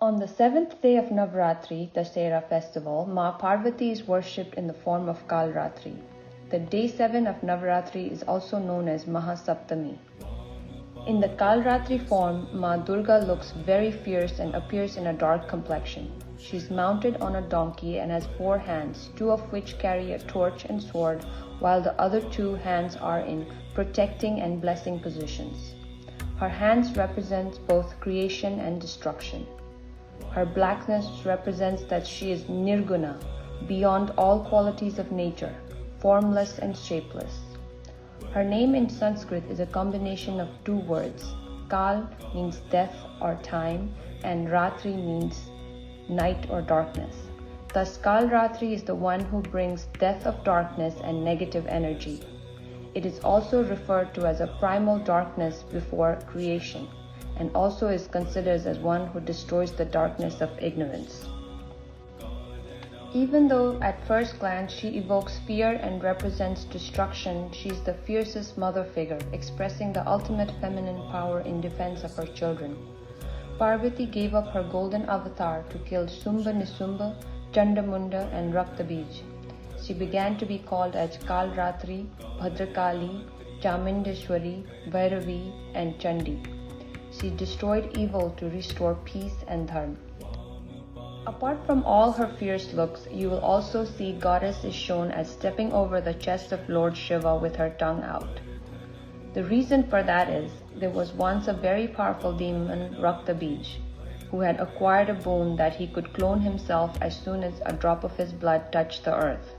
On the seventh day of Navratri, Dasera festival, Ma Parvati is worshipped in the form of Kalratri. The day 7 of Navratri is also known as Mahasaptami. In the Kalratri form, Ma Durga looks very fierce and appears in a dark complexion. She is mounted on a donkey and has 4 hands, 2 of which carry a torch and sword, while the other 2 hands are in protecting and blessing positions. Her hands represent both creation and destruction. Her blackness represents that she is Nirguna, beyond all qualities of nature, formless and shapeless. Her name in Sanskrit is a combination of 2 words. Kal means death or time, and Ratri means night or darkness. Thus, Kal Ratri is the one who brings death of darkness and negative energy. It is also referred to as a primal darkness before creation, and also is considered as one who destroys the darkness of ignorance. Even though at first glance she evokes fear and represents destruction, she is the fiercest mother figure, expressing the ultimate feminine power in defense of her children. Parvati gave up her golden avatar to kill Sumbha Nisumba, Chandamunda and Raktabij. She began to be called as Kalratri, Bhadrakali, Chamundeshwari, Bhairavi and Chandi. She destroyed evil to restore peace and dharma. Apart from all her fierce looks, you will also see goddess is shown as stepping over the chest of Lord Shiva with her tongue out. The reason for that is, there was once a very powerful demon, Raktabij, who had acquired a boon that he could clone himself as soon as a drop of his blood touched the earth.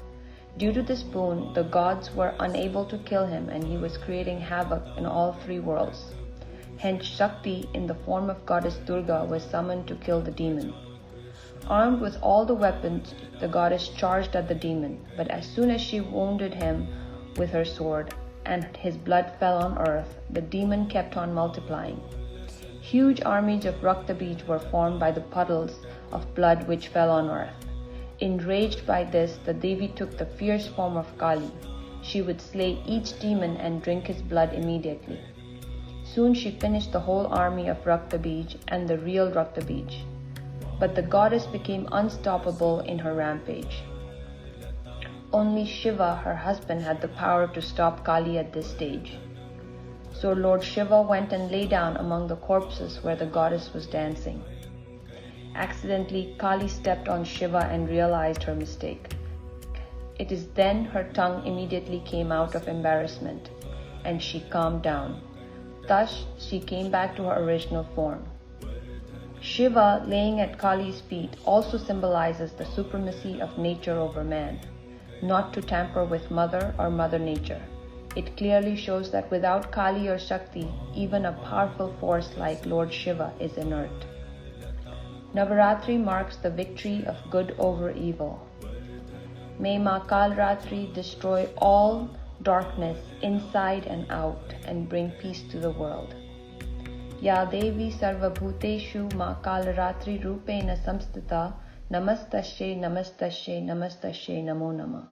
Due to this boon, the gods were unable to kill him and he was creating havoc in all 3 worlds. Hence, Shakti, in the form of goddess Durga, was summoned to kill the demon. Armed with all the weapons, the goddess charged at the demon, but as soon as she wounded him with her sword and his blood fell on earth, the demon kept on multiplying. Huge armies of Raktabij were formed by the puddles of blood which fell on earth. Enraged by this, the Devi took the fierce form of Kali. She would slay each demon and drink his blood immediately. Soon she finished the whole army of Raktabij and the real Raktabij. But the goddess became unstoppable in her rampage. Only Shiva, her husband, had the power to stop Kali at this stage. So Lord Shiva went and lay down among the corpses where the goddess was dancing. Accidentally, Kali stepped on Shiva and realized her mistake. It is then her tongue immediately came out of embarrassment, and she calmed down. Thus, she came back to her original form. Shiva, laying at Kali's feet, also symbolizes the supremacy of nature over man, not to tamper with Mother or Mother Nature. It clearly shows that without Kali or Shakti, even a powerful force like Lord Shiva is inert. Navaratri marks the victory of good over evil. May Ma Kalratri destroy all darkness inside and out and bring peace to the world. Ya Devi Sarvabhuteshu Ma Kalratri Rupena Samstita Namastashe Namastashe Namastashe Namo Namah.